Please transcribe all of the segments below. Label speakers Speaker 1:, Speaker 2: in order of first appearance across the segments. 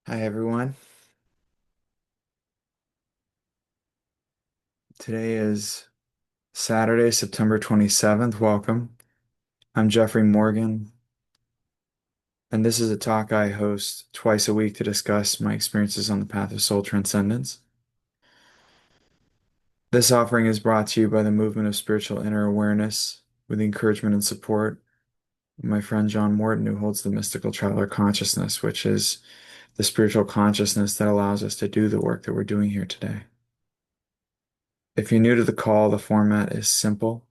Speaker 1: Hi, everyone. Today is Saturday, September 27th. Welcome. I'm Jeffrey Morgan, and this is a talk I host twice a week to discuss my experiences on the path of soul transcendence. This offering is brought to you by the movement of spiritual inner awareness with the encouragement and support of my friend John Morton, who holds the mystical traveler consciousness, which is the spiritual consciousness that allows us to do the work that we're doing here today. If you're new to the call, the format is simple.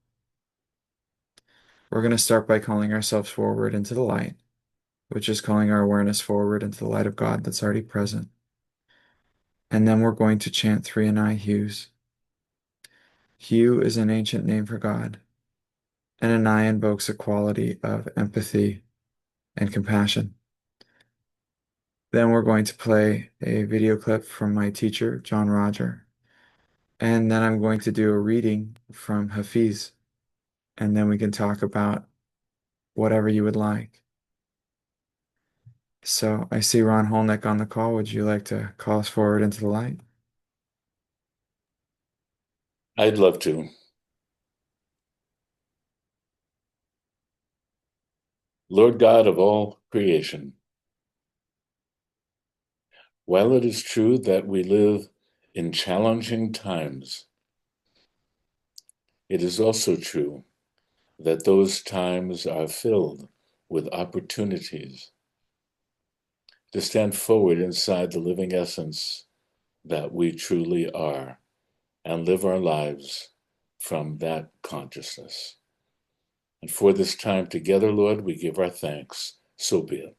Speaker 1: We're going to start by calling ourselves forward into the light, which is calling our awareness forward into the light of God that's already present. And then we're going to chant three Anai hues. Hue is an ancient name for God, and Anai invokes a quality of empathy and compassion. Then we're going to play a video clip from my teacher, John Roger. And then I'm going to do a reading from Hafiz. And then we can talk about whatever you would like. So I see Ron Holnick on the call. Would you like to call us forward into the light?
Speaker 2: I'd love to. Lord God of all creation, while it is true that we live in challenging times, it is also true that those times are filled with opportunities to stand forward inside the living essence that we truly are and live our lives from that consciousness. And for this time together, Lord, we give our thanks. So be it.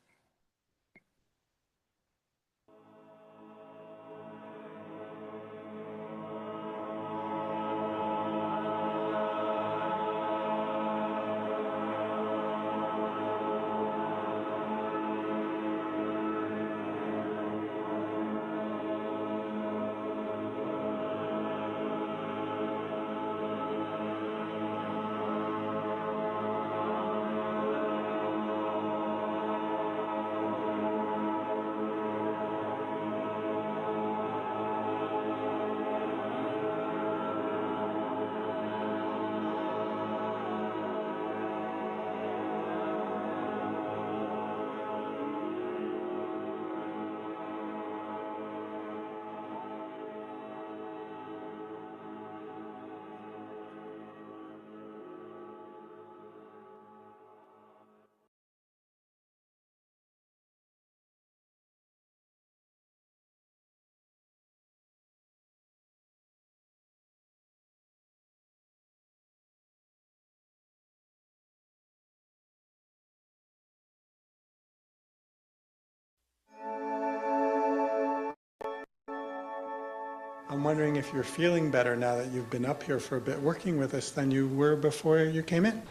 Speaker 3: I'm wondering if you're feeling better now that you've been up here for a bit working with us than you were before you came in.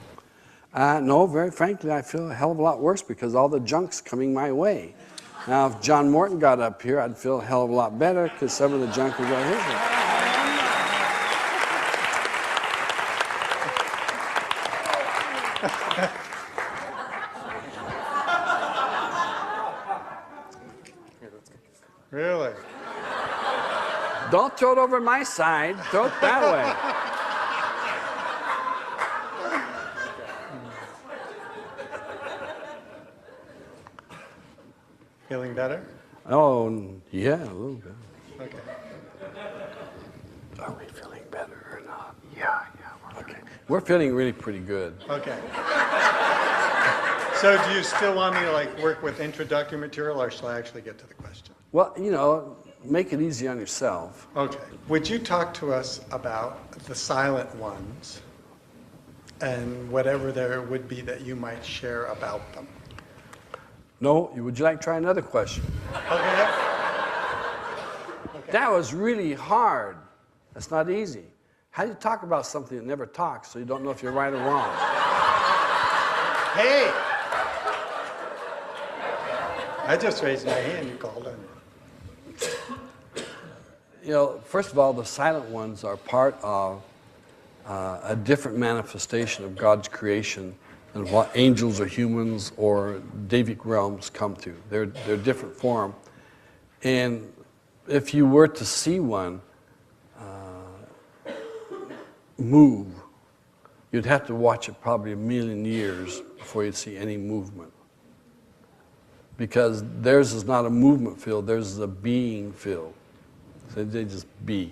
Speaker 4: No, very frankly, I feel a hell of a lot worse because all the junk's coming my way. Now, if John Morton got up here, I'd feel a hell of a lot better because some of the junk would go his way.
Speaker 3: Really?
Speaker 4: Don't throw it over my side, throw it that way.
Speaker 3: Feeling better?
Speaker 4: Oh, yeah, a little bit.
Speaker 3: Okay.
Speaker 4: Are we feeling better or not? Yeah, we're okay. We're feeling really pretty good.
Speaker 3: Okay. So do you still want me to work with introductory material, or shall I actually get to the question?
Speaker 4: Well, make it easy on yourself.
Speaker 3: Okay. Would you talk to us about the silent ones and whatever there would be that you might share about them?
Speaker 4: No, would you like to try another question?
Speaker 3: Okay.
Speaker 4: That was really hard. That's not easy. How do you talk about something that never talks so you don't know if you're right or wrong?
Speaker 3: Hey! I just raised my hand, you called on me.
Speaker 4: First of all, the silent ones are part of a different manifestation of God's creation than what angels or humans or Devic realms come to. They're different form. And if you were to see one move, you'd have to watch it probably 1,000,000 years before you'd see any movement. Because theirs is not a movement field, theirs is a being field. So they just be.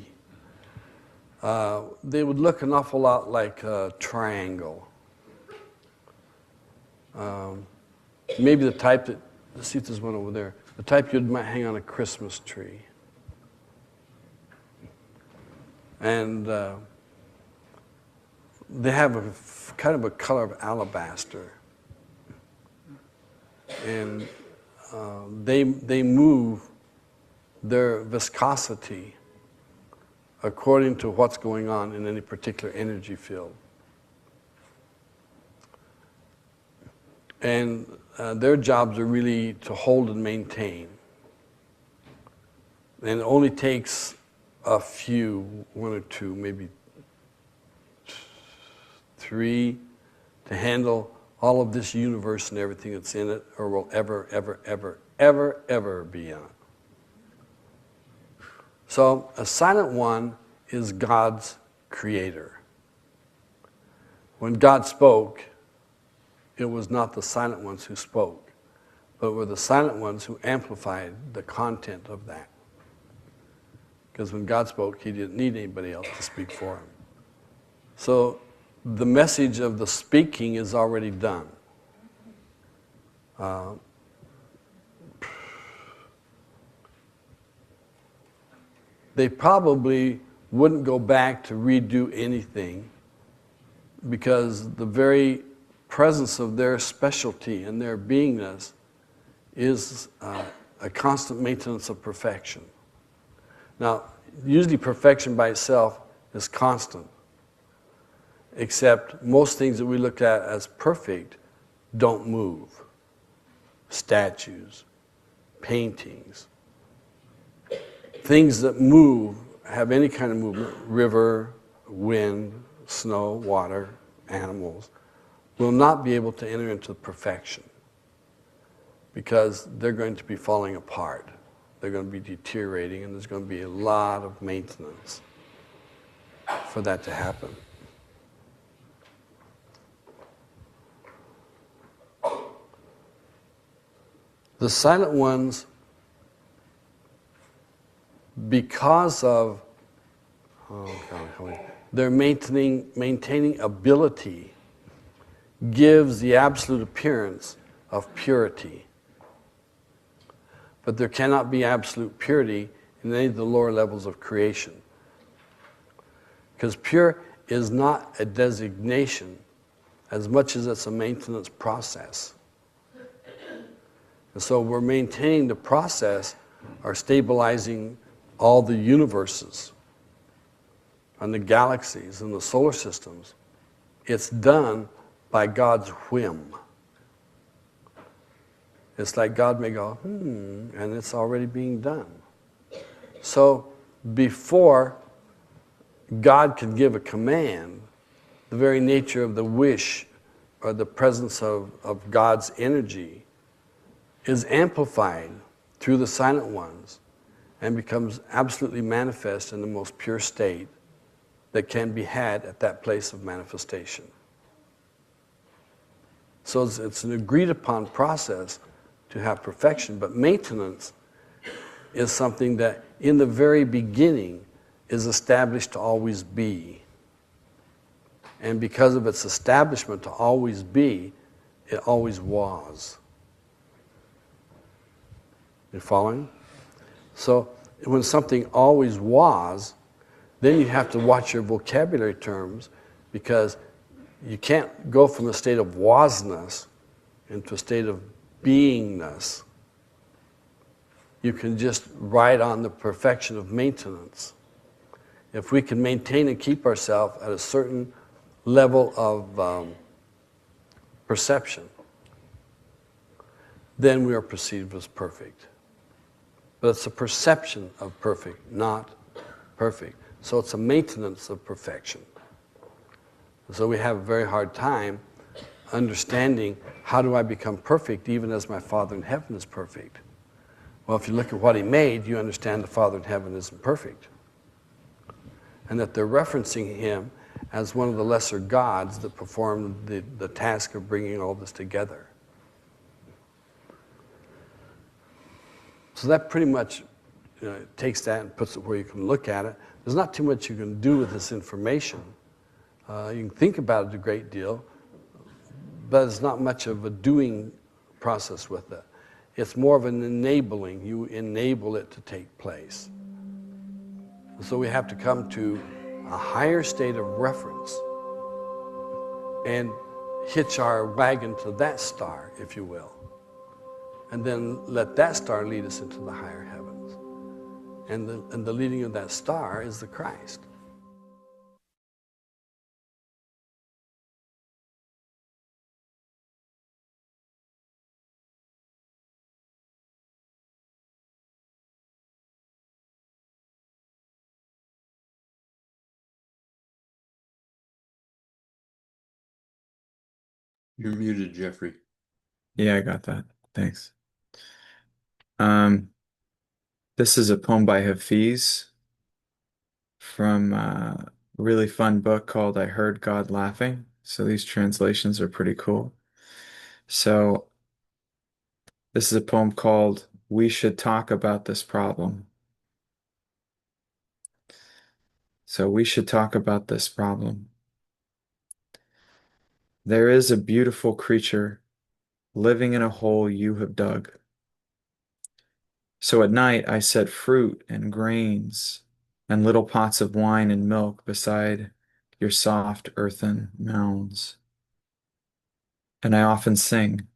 Speaker 4: They would look an awful lot like a triangle. Maybe the type that, let's see if there's one over there, the type you might hang on a Christmas tree. And they have a kind of a color of alabaster. And they move their viscosity according to what's going on in any particular energy field. And their jobs are really to hold and maintain. And it only takes a few, one or two, maybe three, to handle all of this universe and everything that's in it, or will ever, ever, ever, ever, ever be in it. So a silent one is God's creator. When God spoke, it was not the silent ones who spoke, but were the silent ones who amplified the content of that. Because when God spoke, he didn't need anybody else to speak for him. So the message of the speaking is already done. They probably wouldn't go back to redo anything, because the very presence of their specialty and their beingness is a constant maintenance of perfection. Now, usually perfection by itself is constant, except most things that we look at as perfect don't move. Statues, paintings, things that move, have any kind of movement, river, wind, snow, water, animals, will not be able to enter into perfection, because they're going to be falling apart. They're going to be deteriorating, and there's going to be a lot of maintenance for that to happen. The silent ones, because of their maintaining ability, gives the absolute appearance of purity. But there cannot be absolute purity in any of the lower levels of creation. Because pure is not a designation as much as it's a maintenance process. And so we're maintaining the process, or stabilizing all the universes and the galaxies and the solar systems. It's done by God's whim. It's like God may go, and it's already being done. So before God can give a command, the very nature of the wish or the presence of God's energy is amplified through the silent ones and becomes absolutely manifest in the most pure state that can be had at that place of manifestation. So it's an agreed upon process to have perfection, but maintenance is something that in the very beginning is established to always be. And because of its establishment to always be, it always was. You following? So when something always was, then you have to watch your vocabulary terms, because you can't go from a state of wasness into a state of beingness. You can just ride on the perfection of maintenance. If we can maintain and keep ourselves at a certain level of perception, then we are perceived as perfect. But it's a perception of perfect, not perfect. So it's a maintenance of perfection. So we have a very hard time understanding, how do I become perfect even as my Father in heaven is perfect? Well, if you look at what he made, you understand the Father in heaven isn't perfect. And that they're referencing him as one of the lesser gods that performed the task of bringing all this together. So that pretty much takes that and puts it where you can look at it. There's not too much you can do with this information. You can think about it a great deal, but it's not much of a doing process with it. It's more of an enabling. You enable it to take place. So we have to come to a higher state of reference and hitch our wagon to that star, if you will. And then let that star lead us into the higher heavens. And the leading of that star is the Christ.
Speaker 2: You're muted, Jeffrey.
Speaker 1: Yeah, I got that. Thanks. Um, this is a poem by Hafiz from a really fun book called I Heard God Laughing. So these translations are pretty cool. So this is a poem called We Should Talk About This Problem. So we should talk about this problem. There is a beautiful creature living in a hole you have dug. So at night I set fruit and grains and little pots of wine and milk beside your soft earthen mounds. And I often sing,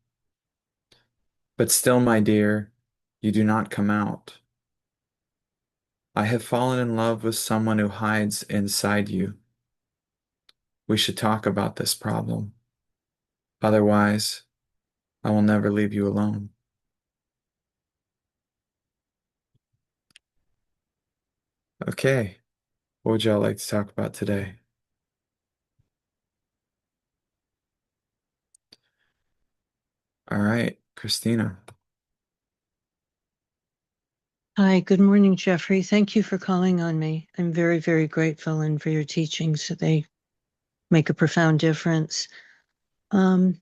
Speaker 1: but still, my dear, you do not come out. I have fallen in love with someone who hides inside you. We should talk about this problem. Otherwise, I will never leave you alone. Okay, what would y'all like to talk about today? All right, Christina.
Speaker 5: Hi, good morning, Jeffrey. Thank you for calling on me. I'm very, very grateful and for your teachings. They make a profound difference. I'm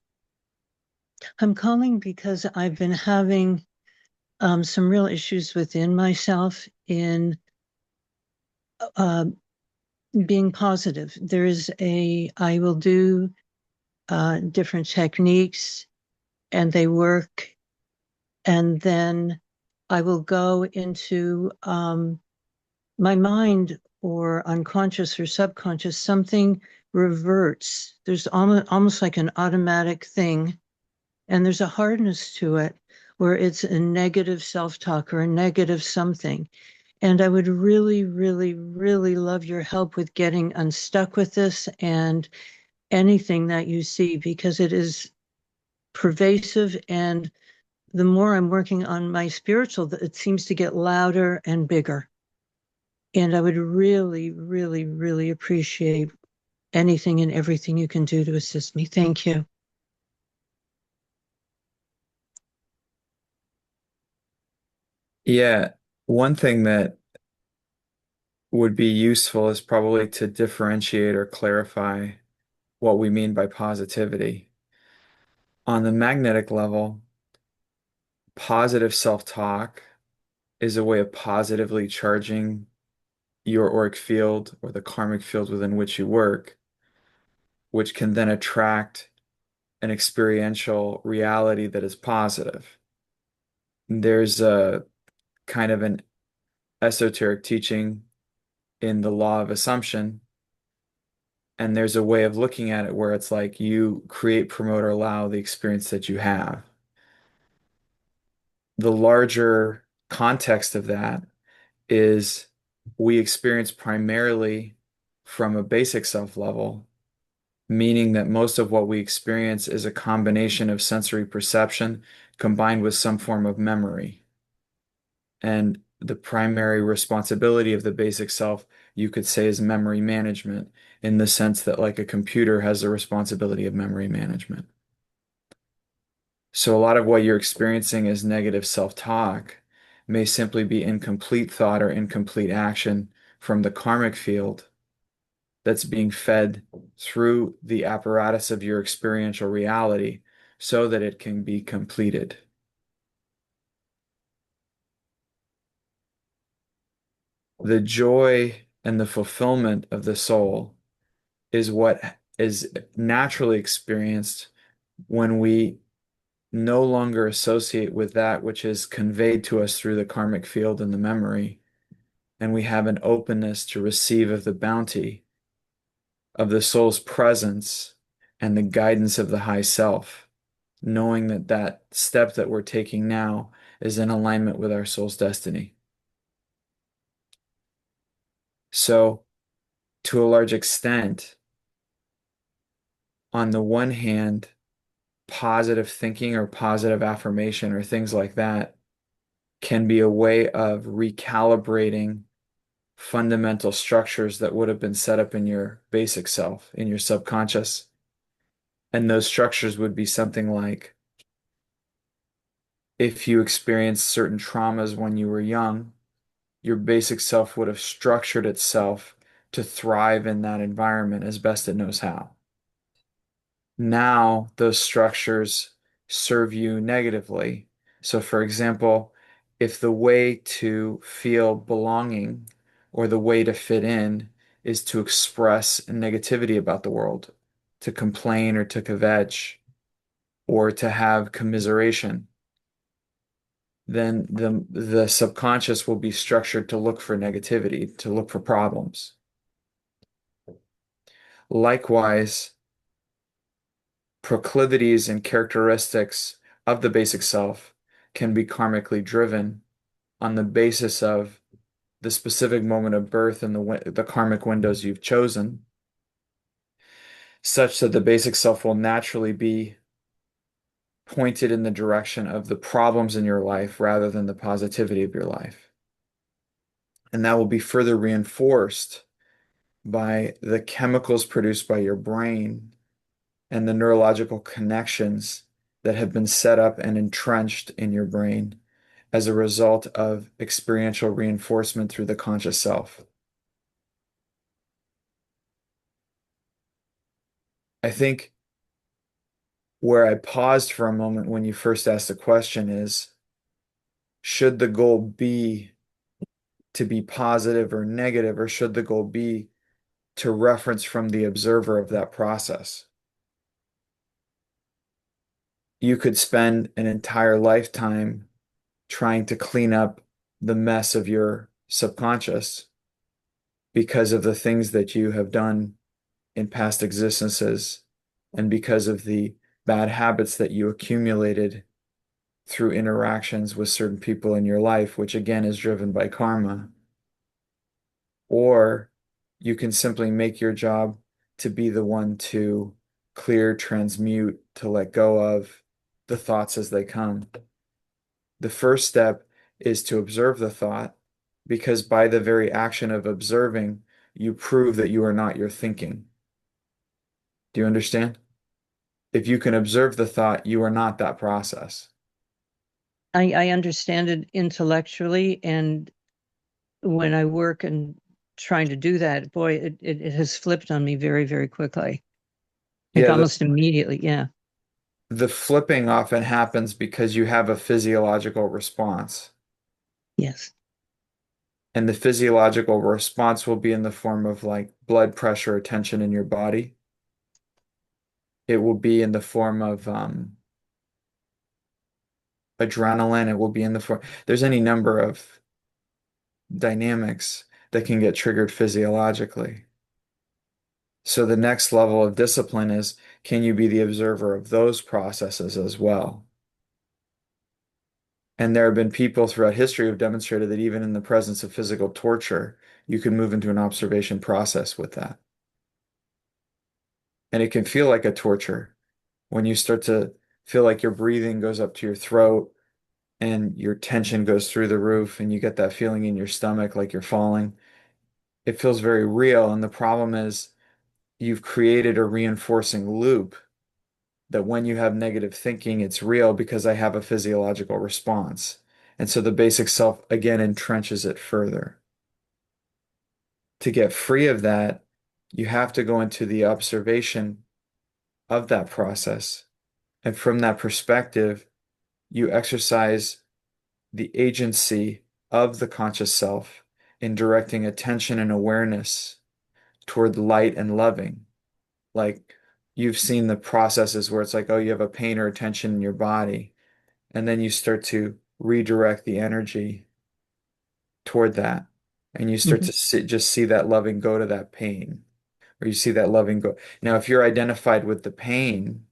Speaker 5: calling because I've been having some real issues within myself in uh, being positive. I will do different techniques and they work, and then I will go into my mind or unconscious or subconscious, something reverts. There's almost like an automatic thing, and there's a hardness to it where it's a negative self-talk or a negative something. And I would really, really, really love your help with getting unstuck with this and anything that you see, because it is pervasive. And the more I'm working on my spiritual, it seems to get louder and bigger. And I would really, really, really appreciate anything and everything you can do to assist me. Thank you.
Speaker 1: Yeah, one thing that would be useful is probably to differentiate or clarify what we mean by positivity. On the magnetic level, positive self-talk is a way of positively charging your auric field or the karmic field within which you work, which can then attract an experiential reality that is positive. There's a kind of an esoteric teaching in the law of assumption, and there's a way of looking at it where it's like you create, promote, or allow the experience that you have. The larger context of that is we experience primarily from a basic self level, meaning that most of what we experience is a combination of sensory perception combined with some form of memory. And the primary responsibility of the basic self, you could say, is memory management, in the sense that, like, a computer has the responsibility of memory management. So a lot of what you're experiencing is negative self-talk. may simply be incomplete thought or incomplete action from the karmic field that's being fed through the apparatus of your experiential reality so that it can be completed. The joy and the fulfillment of the soul is what is naturally experienced when we no longer associate with that which is conveyed to us through the karmic field and the memory, and we have an openness to receive of the bounty of the soul's presence and the guidance of the high self, knowing that that step that we're taking now is in alignment with our soul's destiny. So, to a large extent, on the one hand, positive thinking or positive affirmation or things like that can be a way of recalibrating fundamental structures that would have been set up in your basic self, in your subconscious. And those structures would be something like if you experienced certain traumas when you were young, your basic self would have structured itself to thrive in that environment as best it knows how. Now, those structures serve you negatively. So, for example, if the way to feel belonging or the way to fit in is to express negativity about the world, to complain or to kvetch, or to have commiseration, then the subconscious will be structured to look for negativity, to look for problems. Likewise, proclivities and characteristics of the basic self can be karmically driven on the basis of the specific moment of birth and the karmic windows you've chosen, such that the basic self will naturally be pointed in the direction of the problems in your life rather than the positivity of your life. And that will be further reinforced by the chemicals produced by your brain and the neurological connections that have been set up and entrenched in your brain as a result of experiential reinforcement through the conscious self. I think where I paused for a moment when you first asked the question is, should the goal be to be positive or negative, or should the goal be to reference from the observer of that process? You could spend an entire lifetime trying to clean up the mess of your subconscious because of the things that you have done in past existences and because of the bad habits that you accumulated through interactions with certain people in your life, which again is driven by karma. Or you can simply make your job to be the one to clear, transmute, to let go of the thoughts as they come. The first step is to observe the thought, because by the very action of observing, you prove that you are not your thinking. Do you understand? If you can observe the thought, you are not that process.
Speaker 5: I understand it intellectually, and when I work and trying to do that, boy, it has flipped on me very, very quickly. Like
Speaker 1: Yeah,
Speaker 5: almost immediately. Yeah.
Speaker 1: the flipping often happens because you have a physiological response.
Speaker 5: Yes.
Speaker 1: And the physiological response will be in the form of like blood pressure or tension in your body. It will be in the form of adrenaline. It will be in the form, there's any number of dynamics that can get triggered physiologically. So the next level of discipline is, can you be the observer of those processes as well? And there have been people throughout history who have demonstrated that even in the presence of physical torture, you can move into an observation process with that. And it can feel like a torture when you start to feel like your breathing goes up to your throat and your tension goes through the roof and you get that feeling in your stomach like you're falling. It feels very real. And the problem is you've created a reinforcing loop that when you have negative thinking, it's real because I have a physiological response. And so the basic self again entrenches it further. To get free of that, you have to go into the observation of that process. And from that perspective, you exercise the agency of the conscious self in directing attention and awareness toward light and loving. Like you've seen the processes where it's like, oh, you have a pain or a tension in your body, and then you start to redirect the energy toward that. And you start
Speaker 5: Mhm.
Speaker 1: to just see that loving go to that pain, or you see that loving go. Now, if you're identified with the pain,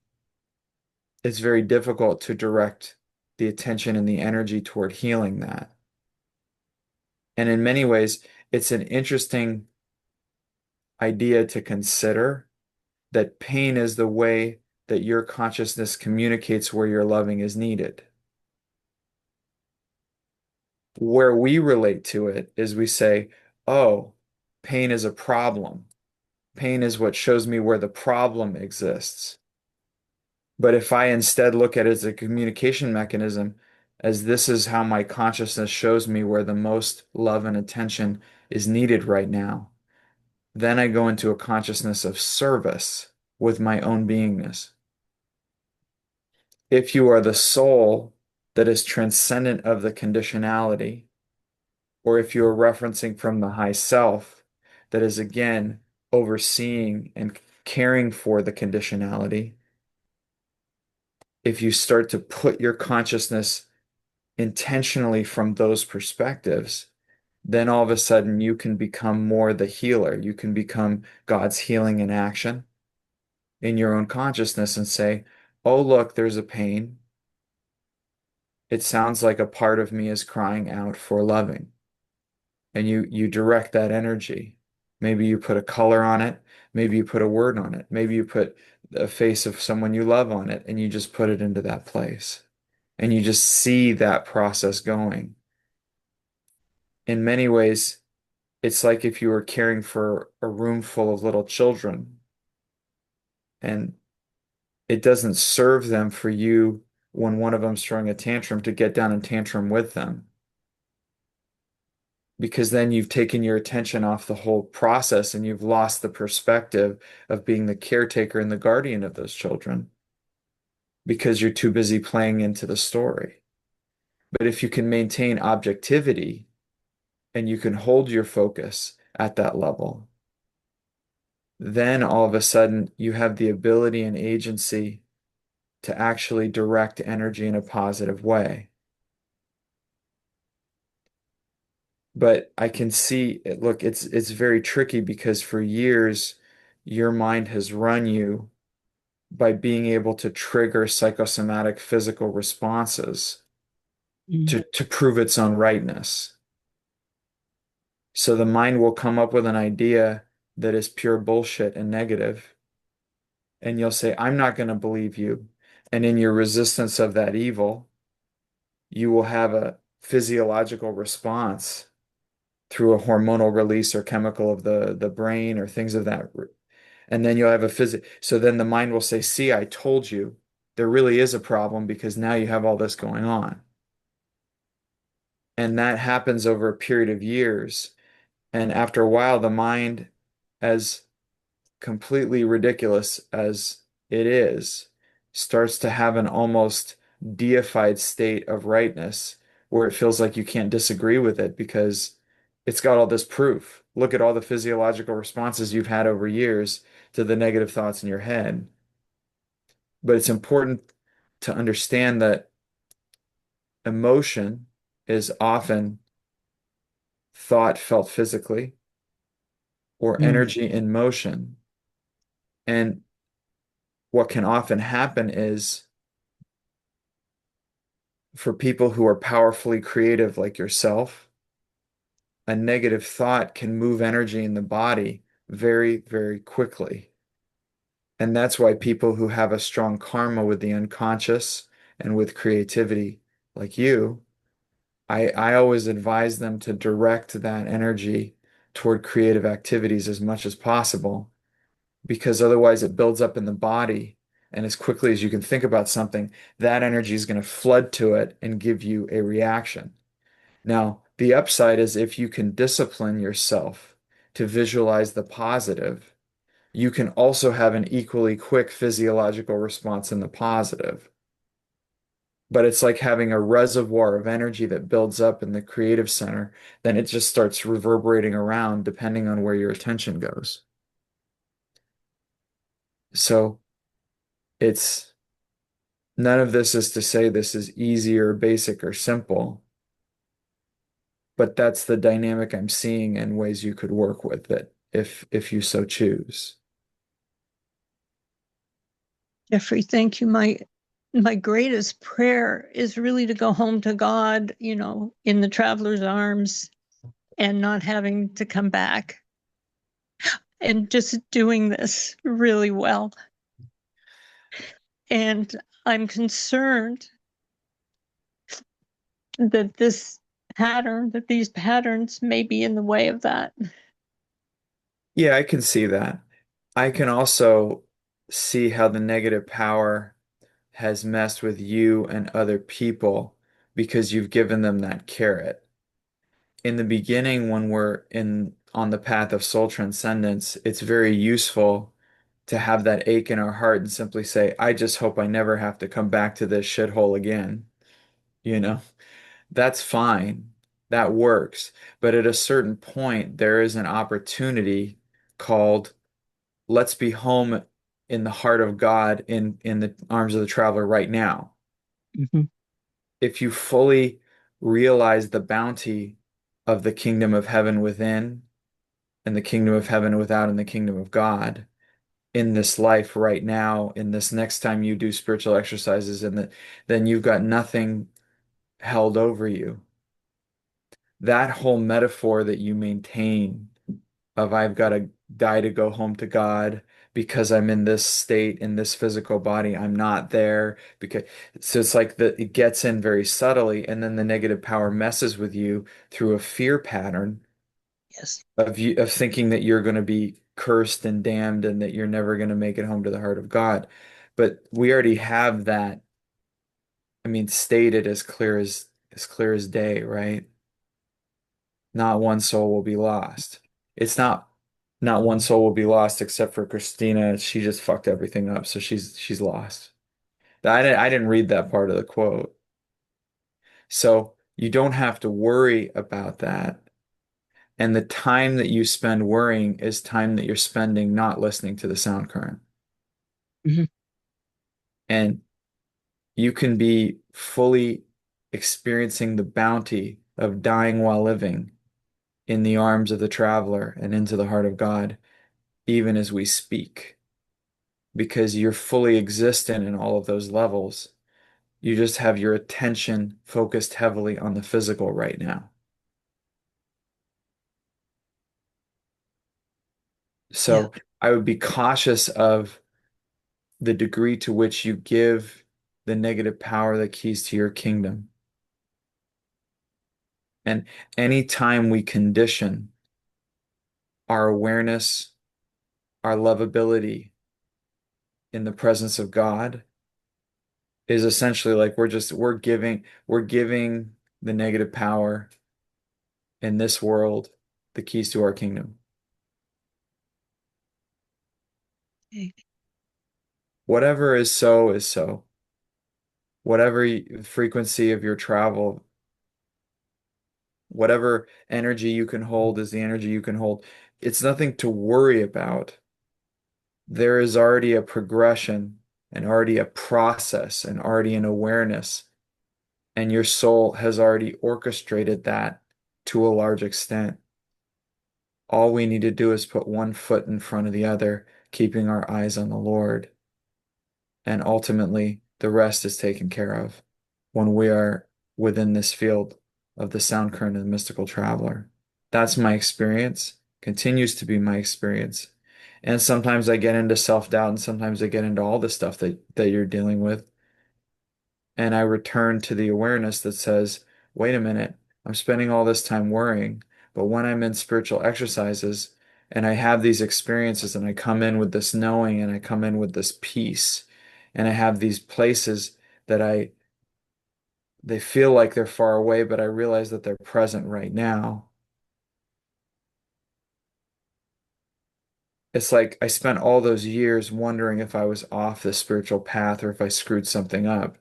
Speaker 1: it's very difficult to direct the attention and the energy toward healing that. And in many ways, it's an interesting idea to consider that pain is the way that your consciousness communicates where your loving is needed. Where we relate to it is we say, oh, pain is a problem. Pain is what shows me where the problem exists. But if I instead look at it as a communication mechanism, as this is how my consciousness shows me where the most love and attention is needed right now, then I go into a consciousness of service with my own beingness. If you are the soul that is transcendent of the conditionality, or if you are referencing from the high self that is again overseeing and caring for the conditionality, if you start to put your consciousness intentionally from those perspectives, then all of a sudden you can become more the healer. You can become God's healing in action in your own consciousness and say, oh, look, there's a pain. It sounds like a part of me is crying out for loving. And you direct that energy. Maybe you put a color on it. Maybe you put a word on it. Maybe you put a face of someone you love on it and you just put it into that place. And you just see that process going. In many ways, it's like if you were caring for a room full of little children and it doesn't serve them for you when one of them's throwing a tantrum to get down and tantrum with them. Because then you've taken your attention off the whole process and you've lost the perspective of being the caretaker and the guardian of those children because you're too busy playing into the story. But if you can maintain objectivity and you can hold your focus at that level, then all of a sudden you have the ability and agency to actually direct energy in a positive way. But I can see it, look, it's very tricky because for years your mind has run you by being able to trigger psychosomatic physical responses
Speaker 5: Mm.
Speaker 1: to prove its own rightness. So the mind will come up with an idea that is pure bullshit and negative, and you'll say, I'm not going to believe you. And in your resistance of that evil, you will have a physiological response through a hormonal release or chemical of the brain or things of that. And then you'll have a so then the mind will say, see, I told you there really is a problem because now you have all this going on. And that happens over a period of years. And after a while, the mind, as completely ridiculous as it is, starts to have an almost deified state of rightness where it feels like you can't disagree with it because it's got all this proof. Look at all the physiological responses you've had over years to the negative thoughts in your head. But it's important to understand that emotion is often thought felt physically or
Speaker 5: Mm.
Speaker 1: energy in motion. And what can often happen is for people who are powerfully creative like yourself, a negative thought can move energy in the body very, very quickly. And that's why people who have a strong karma with the unconscious and with creativity, like you, I always advise them to direct that energy toward creative activities as much as possible, because otherwise it builds up in the body And as quickly as you can think about something, that energy is going to flood to it and give you a reaction. Now, the upside is if you can discipline yourself to visualize the positive, you can also have an equally quick physiological response in the positive. But it's like having a reservoir of energy that builds up in the creative center, then it just starts reverberating around depending on where your attention goes. So it's none of this is to say this is easy or basic or simple, but that's the dynamic I'm seeing and ways you could work with it if you so choose.
Speaker 5: Jeffrey, thank you. My greatest prayer is really to go home to God, in the traveler's arms and not having to come back and just doing this really well. And I'm concerned that these patterns may be in the way of that.
Speaker 1: Yeah, I can see that. I can also see how the negative power has messed with you and other people because you've given them that carrot. In the beginning, when we're in on the path of soul transcendence, it's very useful to have that ache in our heart and simply say, I just hope I never have to come back to this shithole again. You know, that's fine. That works. But at a certain point, there is an opportunity called let's be home in the heart of God in the arms of the traveler right now.
Speaker 5: Mhm.
Speaker 1: If you fully realize the bounty of the kingdom of heaven within and the kingdom of heaven without and the kingdom of God in this life right now, in this next time you do spiritual exercises, and then you've got nothing held over you. That whole metaphor that you maintain of I've got to die to go home to God because I'm in this state in this physical body. I'm not there because so it's like that it gets in very subtly and then the negative power messes with you through a fear pattern
Speaker 5: Yes.
Speaker 1: of thinking that you're going to be cursed and damned and that you're never going to make it home to the heart of God. But we already have that, I mean, stated as clear as day, right? Not one soul will be lost. It's not one soul will be lost except for Christina. She just fucked everything up, so she's lost. I didn't read that part of the quote. So you don't have to worry about that. And the time that you spend worrying is time that you're spending not listening to the sound current.
Speaker 5: Mhm.
Speaker 1: And you can be fully experiencing the bounty of dying while living in the arms of the traveler and into the heart of God, even as we speak, because you're fully existent in all of those levels. You just have your attention focused heavily on the physical right now.
Speaker 5: Yeah.
Speaker 1: So I would be cautious of the degree to which you give the negative power the keys to your kingdom. And anytime we condition our awareness, our lovability in the presence of God is essentially like we're giving the negative power in this world the keys to our kingdom.
Speaker 5: Okay.
Speaker 1: Whatever is so is so. Whatever frequency of your travel, whatever energy you can hold is the energy you can hold. It's nothing to worry about. There is already a progression and already a process and already an awareness, and your soul has already orchestrated that to a large extent. All we need to do is put one foot in front of the other, keeping our eyes on the Lord. And ultimately, the rest is taken care of when we are within this field of the sound current of the mystical traveler. That's my experience, continues to be my experience. And sometimes I get into self-doubt, and sometimes I get into all the stuff that you're dealing with. And I return to the awareness that says, wait a minute, I'm spending all this time worrying, but when I'm in spiritual exercises and I have these experiences and I come in with this knowing and I come in with this peace And I have these places that they feel like they're far away, but I realize that they're present right now. It's like I spent all those years wondering if I was off the spiritual path or if I screwed something up.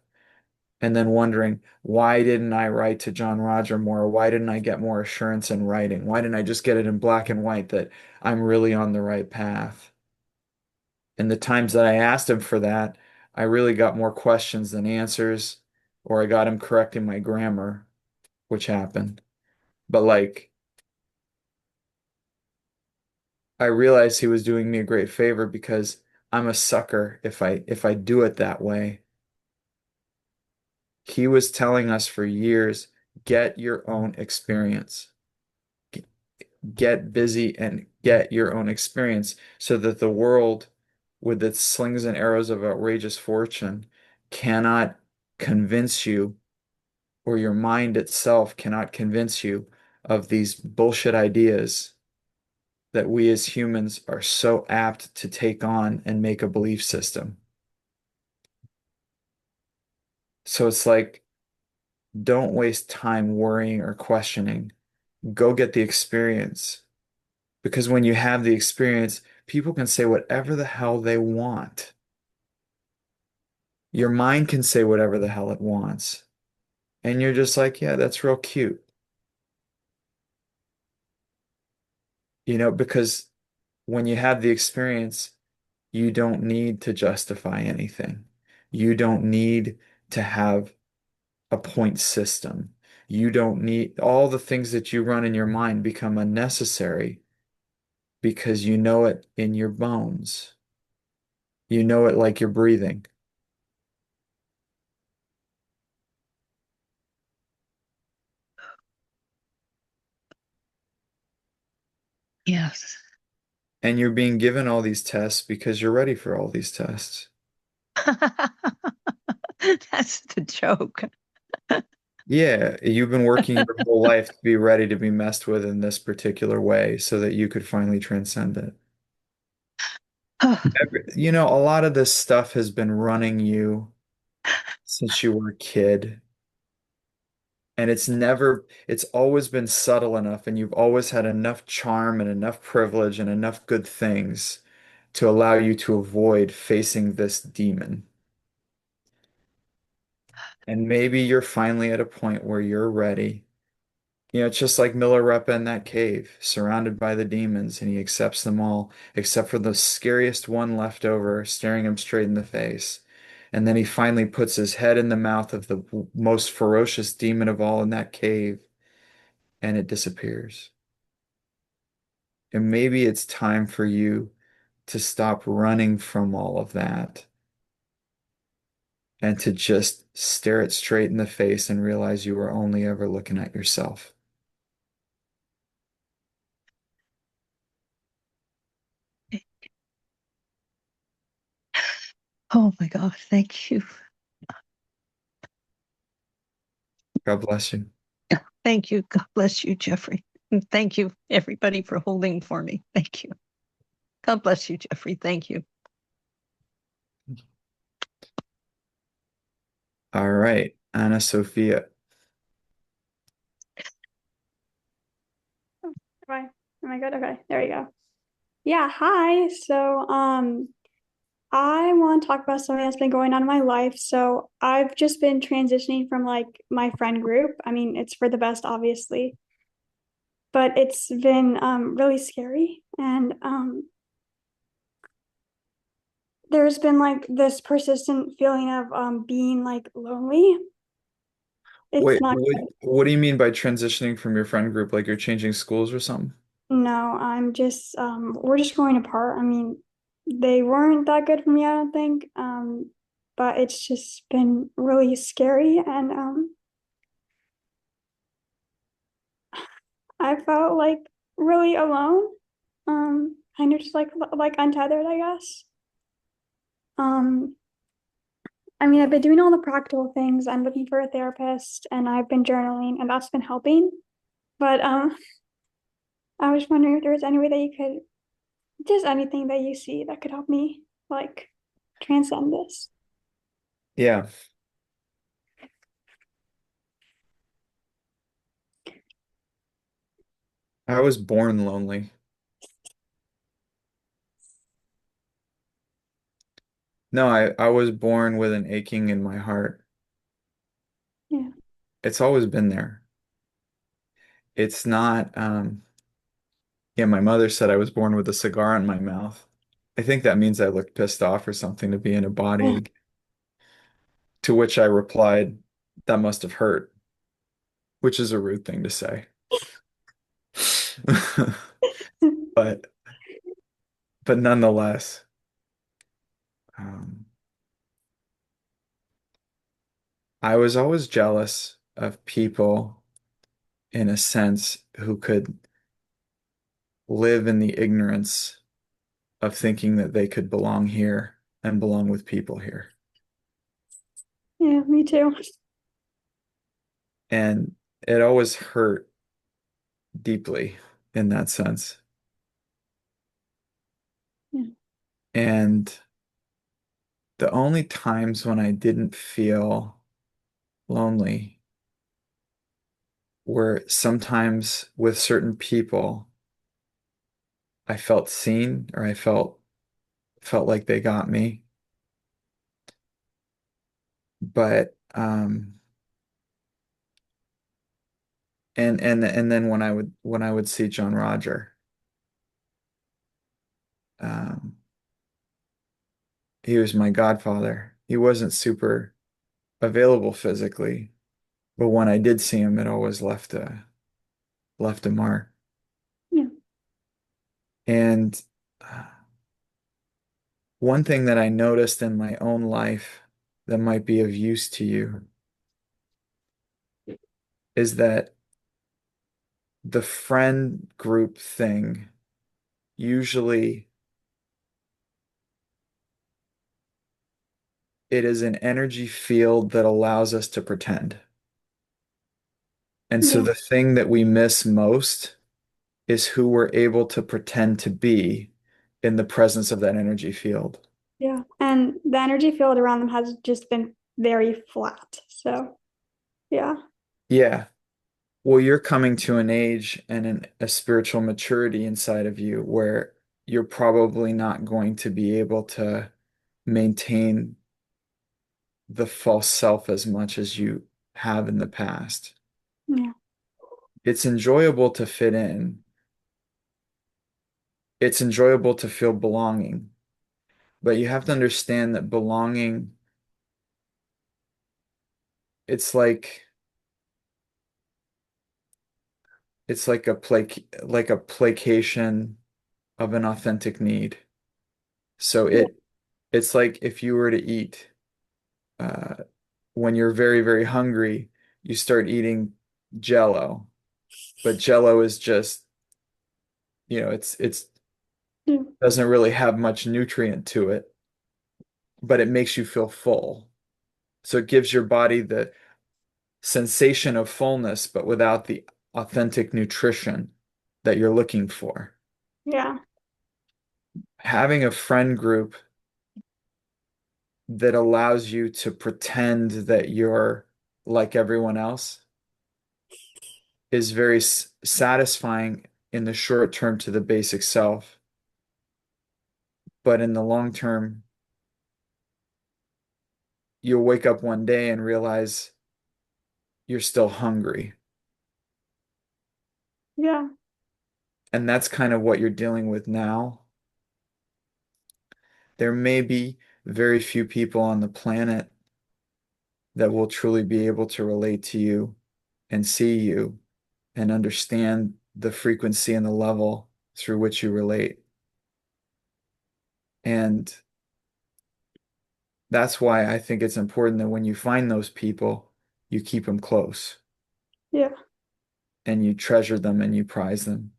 Speaker 1: And then wondering, why didn't I write to John Roger more? Why didn't I get more assurance in writing? Why didn't I just get it in black and white that I'm really on the right path? And the times that I asked him for that, I really got more questions than answers, or I got him correcting my grammar, which happened. But like, I realized he was doing me a great favor because I'm a sucker if I do it that way. He was telling us for years, get your own experience. Get busy and get your own experience so that the world, with its slings and arrows of outrageous fortune, cannot convince you, or your mind itself cannot convince you of these bullshit ideas that we as humans are so apt to take on and make a belief system. So it's like, don't waste time worrying or questioning. Go get the experience. Because when you have the experience, people can say whatever the hell they want. Your mind can say whatever the hell it wants. And you're just like, yeah, that's real cute. Because when you have the experience, you don't need to justify anything. You don't need to have a point system. You don't need all the things that you run in your mind become unnecessary because you know it in your bones. You know it like you're breathing.
Speaker 5: Yes.
Speaker 1: And you're being given all these tests because you're ready for all these tests.
Speaker 5: That's the joke.
Speaker 1: Yeah, you've been working your whole life to be ready to be messed with in this particular way so that you could finally transcend it. A lot of this stuff has been running you since you were a kid. And it's always been subtle enough, and you've always had enough charm and enough privilege and enough good things to allow you to avoid facing this demon. And maybe you're finally at a point where you're ready. It's just like Milarepa in that cave, surrounded by the demons, and he accepts them all, except for the scariest one left over, staring him straight in the face. And then he finally puts his head in the mouth of the most ferocious demon of all in that cave, and it disappears. And maybe it's time for you to stop running from all of that and to just stare it straight in the face and realize you were only ever looking at yourself.
Speaker 5: Oh my God. Thank you.
Speaker 1: God bless you.
Speaker 5: Thank you. God bless you, Jeffrey. And thank you, everybody, for holding for me. Thank you. God bless you, Jeffrey. Thank you.
Speaker 1: All right, Anna Sophia.
Speaker 6: Am I good? Okay, there you go. Yeah, hi. I want to talk about something that's been going on in my life. So, I've just been transitioning from like my friend group. I mean, it's for the best, obviously, but it's been really scary. And there's been like this persistent feeling of being like lonely. It's
Speaker 1: Wait,
Speaker 6: not
Speaker 1: what do you mean by transitioning from your friend group? Like you're changing schools or something?
Speaker 6: No, I'm just we're just growing apart. I mean, they weren't that good for me, I don't think. But it's just been really scary and I felt like really alone. Kind of just like untethered, I guess. Um, I mean, I've been doing all the practical things. I'm looking for a therapist and I've been journaling and that's been helping. But I was wondering if there was any way that you could just anything that you see that could help me like transcend this.
Speaker 1: Yeah, I was born lonely. No, I was born with an aching in my heart.
Speaker 6: Yeah.
Speaker 1: It's always been there. It's not, yeah, my mother said I was born with a cigar in my mouth. I think that means I looked pissed off or something to be in a body, to which I replied, that must have hurt, which is a rude thing to say. But but nonetheless, um, I was always jealous of people in a sense who could live in the ignorance of thinking that they could belong here and belong with people here.
Speaker 6: Yeah, me too.
Speaker 1: And it always hurt deeply in that sense.
Speaker 6: Yeah.
Speaker 1: And the only times when I didn't feel lonely were sometimes with certain people I felt seen or I felt like they got me. But and then when I would see John Roger, um he was my godfather. He wasn't super available physically, but when I did see him, it always left a mark.
Speaker 6: Yeah.
Speaker 1: And uh, one thing that I noticed in my own life that might be of use to you is that the friend group thing usually it is an energy field that allows us to pretend. And so
Speaker 6: Yeah.
Speaker 1: the thing that we miss most is who we're able to pretend to be in the presence of that energy field.
Speaker 6: Yeah. And the energy field around them has just been very flat. So, yeah.
Speaker 1: Yeah. Well, you're coming to an age and a spiritual maturity inside of you where you're probably not going to be able to maintain the false self as much as you have in the past.
Speaker 6: Yeah.
Speaker 1: It's enjoyable to fit in. It's enjoyable to feel belonging, but you have to understand that belonging, it's like it's like a placation of an authentic need. So
Speaker 6: Yeah.
Speaker 1: it's like if you were to eat uh, when you're very, very hungry, you start eating Jello, but Jello is just, it's
Speaker 6: Yeah.
Speaker 1: doesn't really have much nutrient to it, but it makes you feel full. So it gives your body the sensation of fullness, but without the authentic nutrition that you're looking for.
Speaker 6: Yeah.
Speaker 1: Having a friend group that allows you to pretend that you're like everyone else is very satisfying in the short term to the basic self, but in the long term, you'll wake up one day and realize you're still hungry.
Speaker 6: Yeah.
Speaker 1: And that's kind of what you're dealing with now. There may be very few people on the planet that will truly be able to relate to you and see you and understand the frequency and the level through which you relate. And that's why I think it's important that when you find those people, you keep them close
Speaker 6: Yeah.
Speaker 1: and you treasure them and you prize them.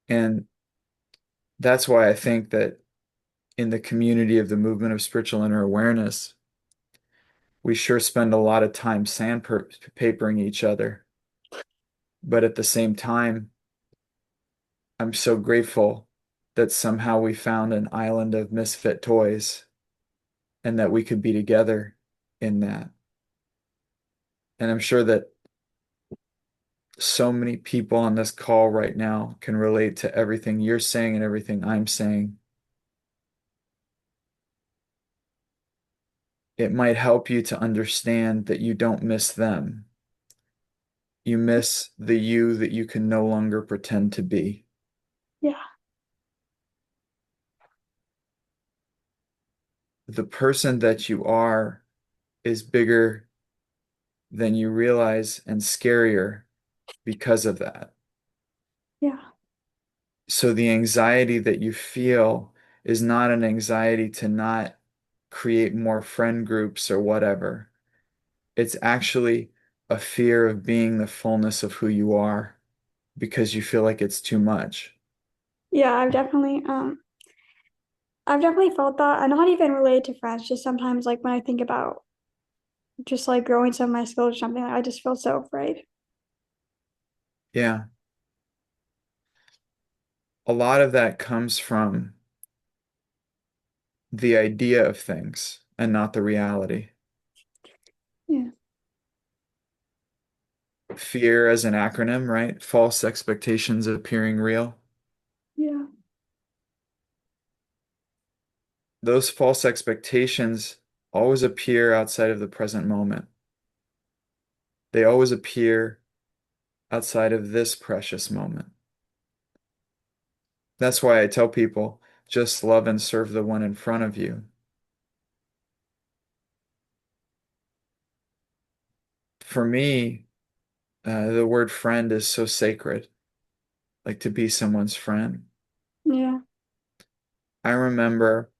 Speaker 1: And that's why I think that in the community of the movement of spiritual inner awareness, we sure spend a lot of time sandpapering each other. But at the same time, I'm so grateful that somehow we found an island of misfit toys and that we could be together in that. And I'm sure that so many people on this call right now can relate to everything you're saying and everything I'm saying. It might help you to understand that you don't miss them. You miss the you that you can no longer pretend to be.
Speaker 6: Yeah.
Speaker 1: The person that you are is bigger than you realize and scarier because of that.
Speaker 6: Yeah.
Speaker 1: So the anxiety that you feel is not an anxiety to not create more friend groups or whatever. It's actually a fear of being the fullness of who you are because you feel like it's too much.
Speaker 6: Yeah, I've definitely felt that. I'm not even related to friends, just sometimes like when I think about just like growing some of my skills or something, I just feel so afraid.
Speaker 1: Yeah. A lot of that comes from the idea of things and not the reality.
Speaker 6: Yeah.
Speaker 1: Fear as an acronym, right? False expectations appearing real.
Speaker 6: Yeah.
Speaker 1: Those false expectations always appear outside of the present moment. They always appear outside of this precious moment. That's why I tell people just love and serve the one in front of you. For me, the word friend is so sacred, like to be someone's friend.
Speaker 6: Yeah.
Speaker 1: I remember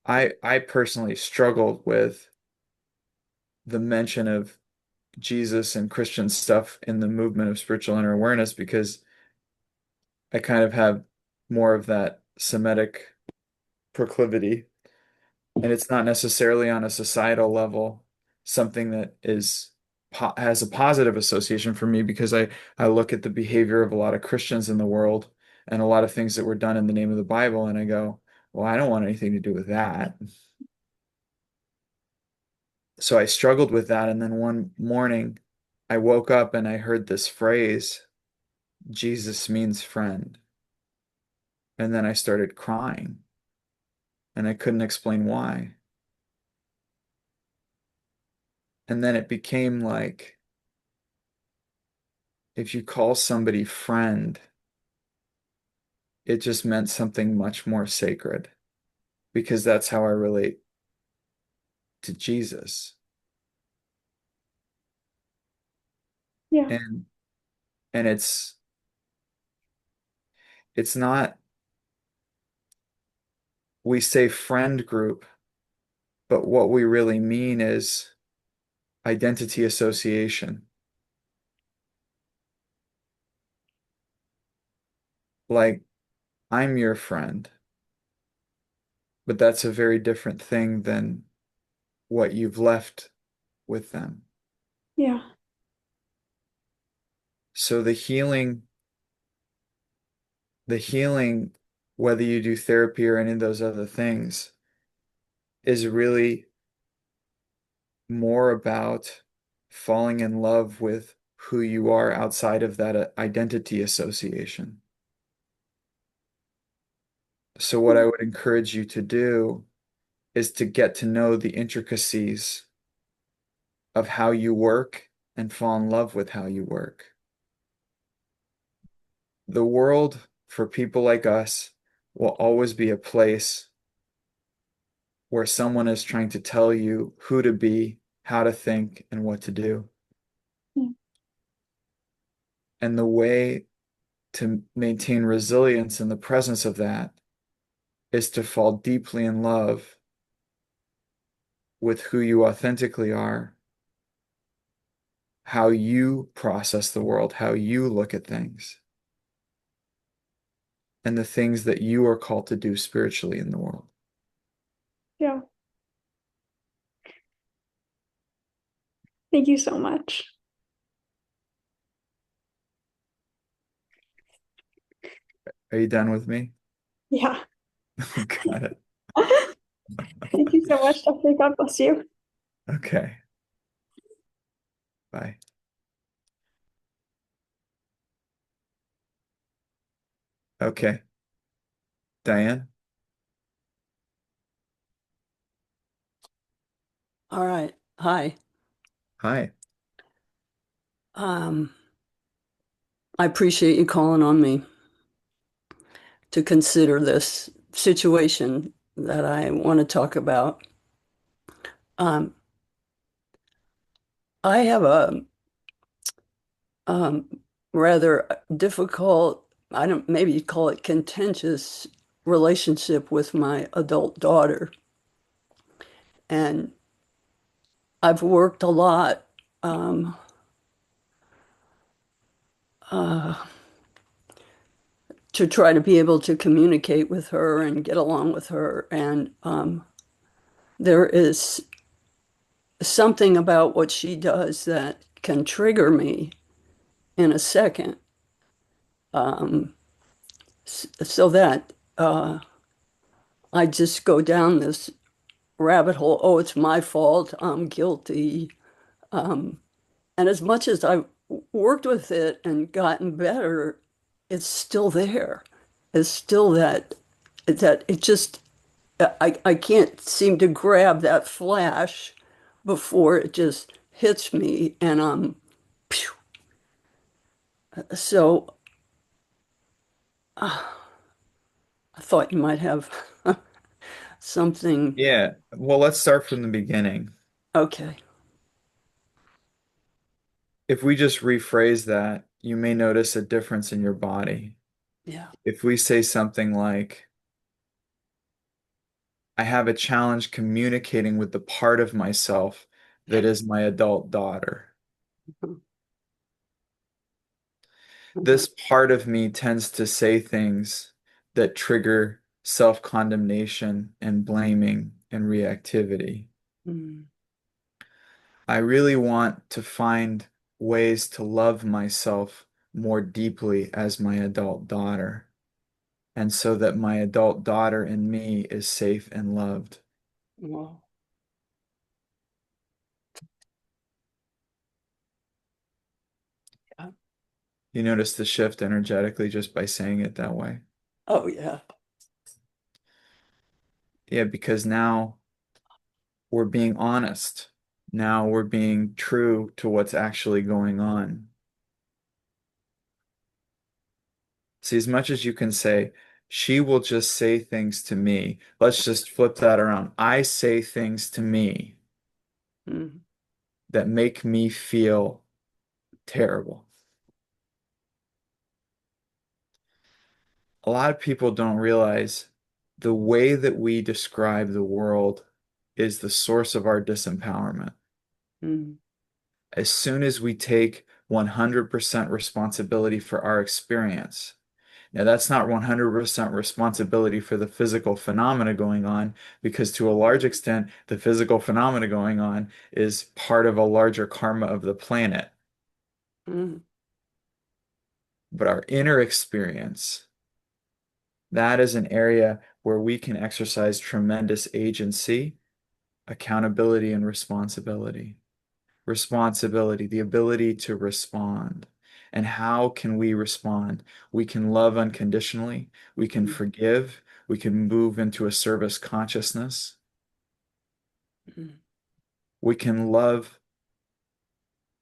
Speaker 1: I personally struggled with the mention of Jesus and Christian stuff in the movement of spiritual inner awareness because I kind of have more of that Semitic proclivity. And it's not necessarily on a societal level something that is has a positive association for me because I look at the behavior of a lot of Christians in the world and a lot of things that were done in the name of the Bible, and I go, well, I don't want anything to do with that. So I struggled with that, and then one morning I woke up and I heard this phrase, Jesus means friend. And then I started crying, and I couldn't explain why. And then it became like, if you call somebody friend, it just meant something much more sacred because that's how I relate to Jesus.
Speaker 6: Yeah.
Speaker 1: And and it's not, we say friend group, but what we really mean is identity association. Like, I'm your friend, but that's a very different thing than what you've left with them.
Speaker 6: Yeah.
Speaker 1: So the healing, whether you do therapy or any of those other things, is really more about falling in love with who you are outside of that identity association. So, what I would encourage you to do is to get to know the intricacies of how you work and fall in love with how you work. The world for people like us will always be a place where someone is trying to tell you who to be, how to think, and what to do.
Speaker 6: Yeah.
Speaker 1: And the way to maintain resilience in the presence of that is to fall deeply in love with who you authentically are, how you process the world, how you look at things, and the things that you are called to do spiritually in the world.
Speaker 6: Yeah. Thank you so much.
Speaker 1: Are you done with me?
Speaker 6: Yeah.
Speaker 1: Got it.
Speaker 6: Thank you so much, Jeffrey. God bless you.
Speaker 1: Okay. Bye. Okay. Diane?
Speaker 7: All right. Hi.
Speaker 1: Hi.
Speaker 7: Um, I appreciate you calling on me to consider this situation that I want to talk about. Um, I have a um, rather difficult, I don't, maybe you'd call it contentious relationship with my adult daughter. And I've worked a lot um, uh, to try to be able to communicate with her and get along with her. And there is something about what she does that can trigger me in a second. Um, so that I just go down this rabbit hole. Oh, it's my fault. I'm guilty. Um, and as much as I've worked with it and gotten better, it's still there. It's still that it just I can't seem to grab that flash before it just hits me and phew. So I thought you might have something.
Speaker 1: Yeah. Well, let's start from the beginning.
Speaker 7: Okay.
Speaker 1: If we just rephrase that, you may notice a difference in your body.
Speaker 7: Yeah.
Speaker 1: If we say something like, I have a challenge communicating with the part of myself that is my adult daughter.
Speaker 7: Mhm.
Speaker 1: This part of me tends to say things that trigger self-condemnation and blaming and reactivity.
Speaker 7: Mhm.
Speaker 1: I really want to find ways to love myself more deeply as my adult daughter, and so that my adult daughter in me is safe and loved.
Speaker 7: Well, yeah.
Speaker 1: You notice the shift energetically just by saying it that way.
Speaker 7: Oh, yeah.
Speaker 1: Yeah, because now we're being honest. Now we're being true to what's actually going on. See, as much as you can say, she will just say things to me. Let's just flip that around. I say things to me
Speaker 7: Mhm.
Speaker 1: that make me feel terrible. A lot of people don't realize the way that we describe the world is the source of our disempowerment.
Speaker 7: Mhm.
Speaker 1: As soon as we take 100% responsibility for our experience, now that's not 100% responsibility for the physical phenomena going on, because to a large extent, the physical phenomena going on is part of a larger karma of the planet.
Speaker 7: Mhm.
Speaker 1: But our inner experience, that is an area where we can exercise tremendous agency, accountability, and responsibility. Responsibility, the ability to respond. And how can we respond? We can love unconditionally, we can forgive, we can move into a service consciousness,
Speaker 7: Mhm.
Speaker 1: we can love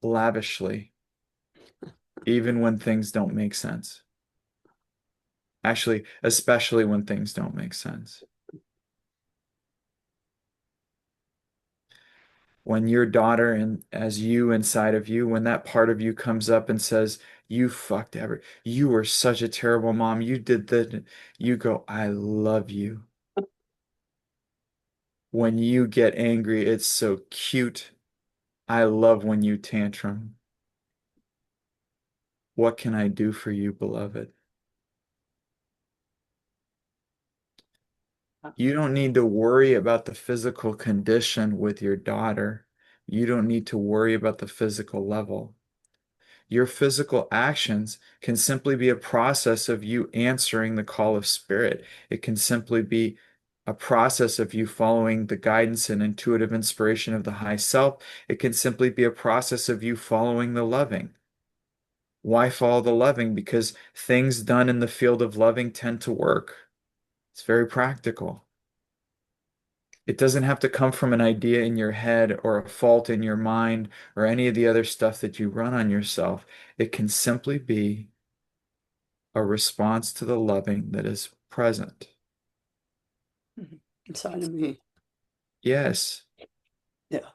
Speaker 1: lavishly, even when things don't make sense. Actually, especially when things don't make sense. When your daughter and as you inside of you, when that part of you comes up and says, you fucked you were such a terrible mom, you did that, you go, I love you. When you get angry, it's so cute. I love when you tantrum. What can I do for you, beloved? You don't need to worry about the physical condition with your daughter. You don't need to worry about the physical level. Your physical actions can simply be a process of you answering the call of spirit. It can simply be a process of you following the guidance and intuitive inspiration of the high self. It can simply be a process of you following the loving. Why follow the loving? Because things done in the field of loving tend to work. It's very practical. It doesn't have to come from an idea in your head or a fault in your mind or any of the other stuff that you run on yourself. It can simply be a response to the loving that is present.
Speaker 7: Inside of me.
Speaker 1: Yes.
Speaker 7: Yeah.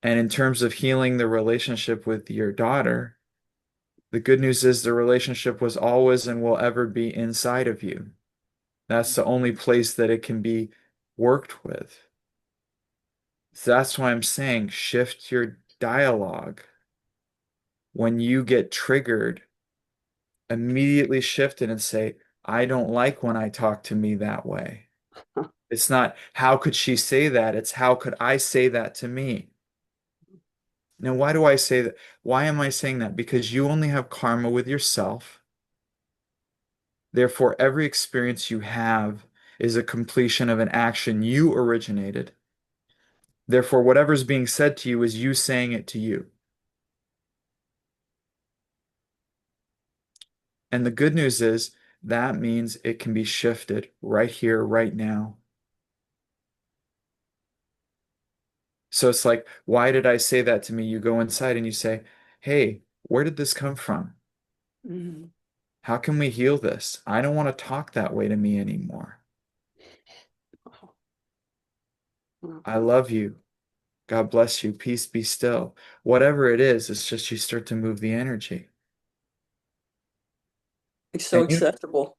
Speaker 1: And in terms of healing the relationship with your daughter, the good news is the relationship was always and will ever be inside of you. That's the only place that it can be worked with. So that's why I'm saying shift your dialogue. When you get triggered, immediately shift it and say, I don't like when I talk to me that way. It's not, how could she say that? It's how could I say that to me? Now, why do I say that? Why am I saying that? Because you only have karma with yourself. Therefore, every experience you have is a completion of an action you originated. Therefore, whatever's being said to you is you saying it to you. And the good news is that means it can be shifted right here, right now. So it's like, why did I say that to me? You go inside and you say, hey, where did this come from?
Speaker 7: Mhm.
Speaker 1: How can we heal this? I don't want to talk that way to me anymore. I love you. God bless you. Peace be still. Whatever it is, it's just you start to move the energy.
Speaker 7: It's so
Speaker 1: And you,
Speaker 7: acceptable.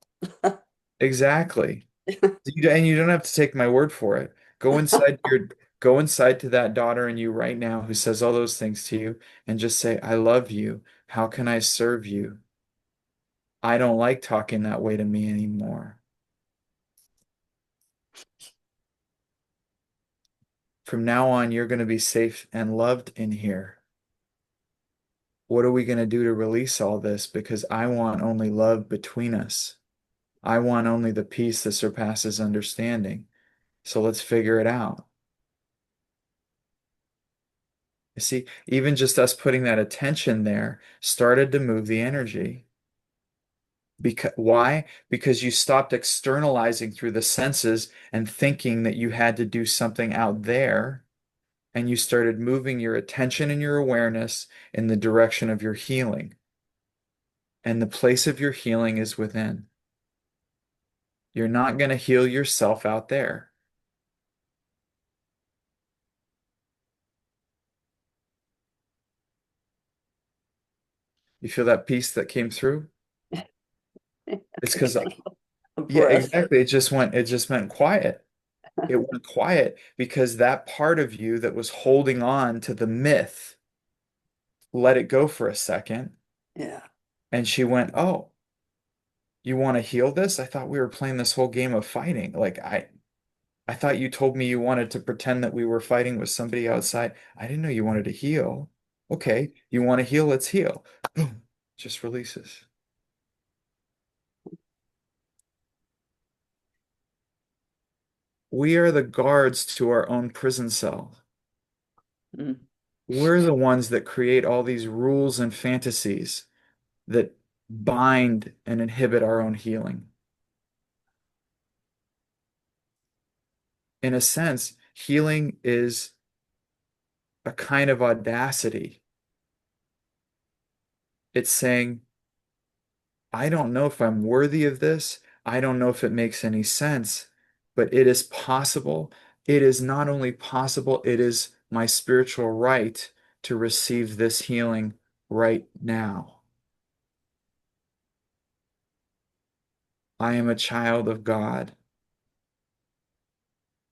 Speaker 1: exactly. And you don't have to take my word for it. Go inside to that daughter in you right now who says all those things to you and just say, I love you. How can I serve you? I don't like talking that way to me anymore. From now on, you're going to be safe and loved in here. What are we going to do to release all this? Because I want only love between us. I want only the peace that surpasses understanding. So let's figure it out. You see, even just us putting that attention there started to move the energy. Because why? Because you stopped externalizing through the senses and thinking that you had to do something out there, and you started moving your attention and your awareness in the direction of your healing. And the place of your healing is within. You're not going to heal yourself out there. You feel that peace that came through? It's
Speaker 7: It's
Speaker 1: because,
Speaker 7: like a
Speaker 1: yeah,
Speaker 7: breath.
Speaker 1: exactly. It just went quiet. It went quiet because that part of you that was holding on to the myth let it go for a second.
Speaker 7: Yeah.
Speaker 1: And she went, oh, you want to heal this? I thought we were playing this whole game of fighting. I thought you told me you wanted to pretend that we were fighting with somebody outside. I didn't know you wanted to heal. Okay, you want to heal? Let's heal. Boom, just releases. We are the guards to our own prison cell.
Speaker 7: Mm.
Speaker 1: We're the ones that create all these rules and fantasies that bind and inhibit our own healing. In a sense, healing is a kind of audacity. It's saying, I don't know if I'm worthy of this. I don't know if it makes any sense, but it is possible. It is not only possible, it is my spiritual right to receive this healing right now. I am a child of God,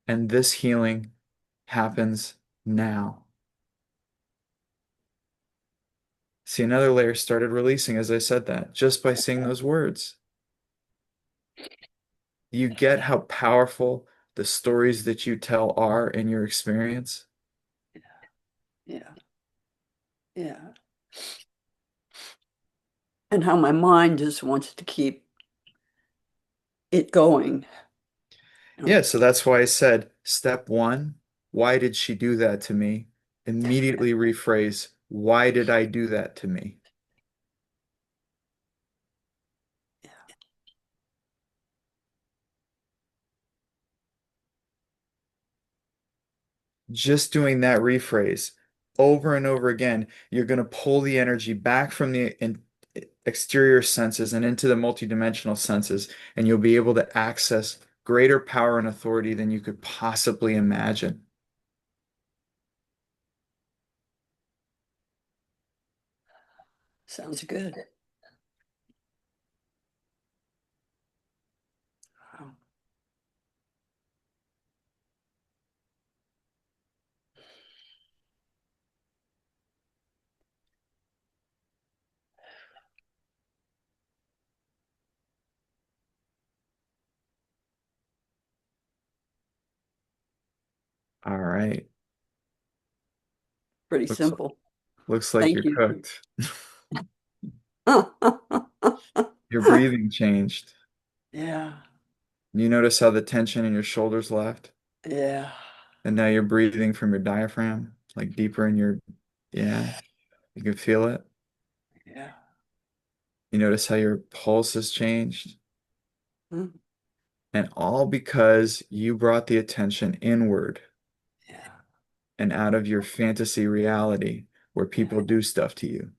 Speaker 1: and this healing happens now. See, another layer started releasing as I said that, just by saying those words. You get how powerful the stories that you tell are in your experience?
Speaker 7: Yeah. Yeah. And how my mind just wants to keep it going.
Speaker 1: Yeah, so that's why I said step one, why did she do that to me? Immediately rephrase, why did I do that to me? Just doing that rephrase over and over again, you're going to pull the energy back from the exterior senses and into the multidimensional senses, and you'll be able to access greater power and authority than you could possibly imagine.
Speaker 7: Sounds good. Wow.
Speaker 1: All right.
Speaker 7: Pretty
Speaker 1: Looks
Speaker 7: simple.
Speaker 1: looks like
Speaker 7: Thank
Speaker 1: you're
Speaker 7: you.
Speaker 1: cooked. Your breathing changed.
Speaker 7: Yeah,
Speaker 1: You notice how the tension in your shoulders left,
Speaker 7: yeah,
Speaker 1: and now you're breathing from your diaphragm, like deeper in your, yeah, you can feel it.
Speaker 7: yeah.
Speaker 1: You notice how your pulse has changed,
Speaker 7: Mm,
Speaker 1: and all because you brought the attention inward
Speaker 7: yeah.
Speaker 1: and out of your fantasy reality where people do stuff to you.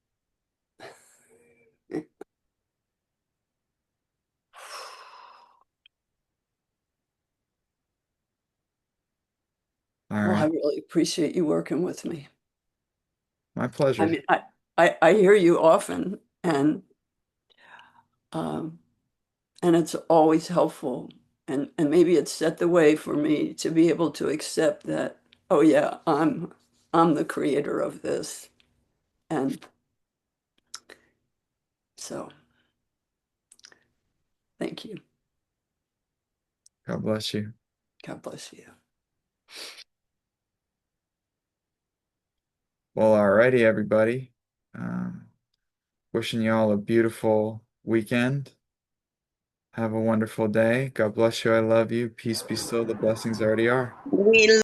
Speaker 1: All
Speaker 7: Well, I
Speaker 1: right.
Speaker 7: really appreciate you working with me.
Speaker 1: My
Speaker 7: I
Speaker 1: pleasure.
Speaker 7: mean, I hear you often, um, and it's always helpful. And maybe it's set the way for me to be able to accept that, oh yeah, I'm the creator of this. And so thank you.
Speaker 1: God bless you.
Speaker 7: God bless you.
Speaker 1: Well, alrighty, everybody. Um, Wishing you all a beautiful weekend. Have a wonderful day. God bless you. I love you. Peace be still. The blessings already are.
Speaker 8: We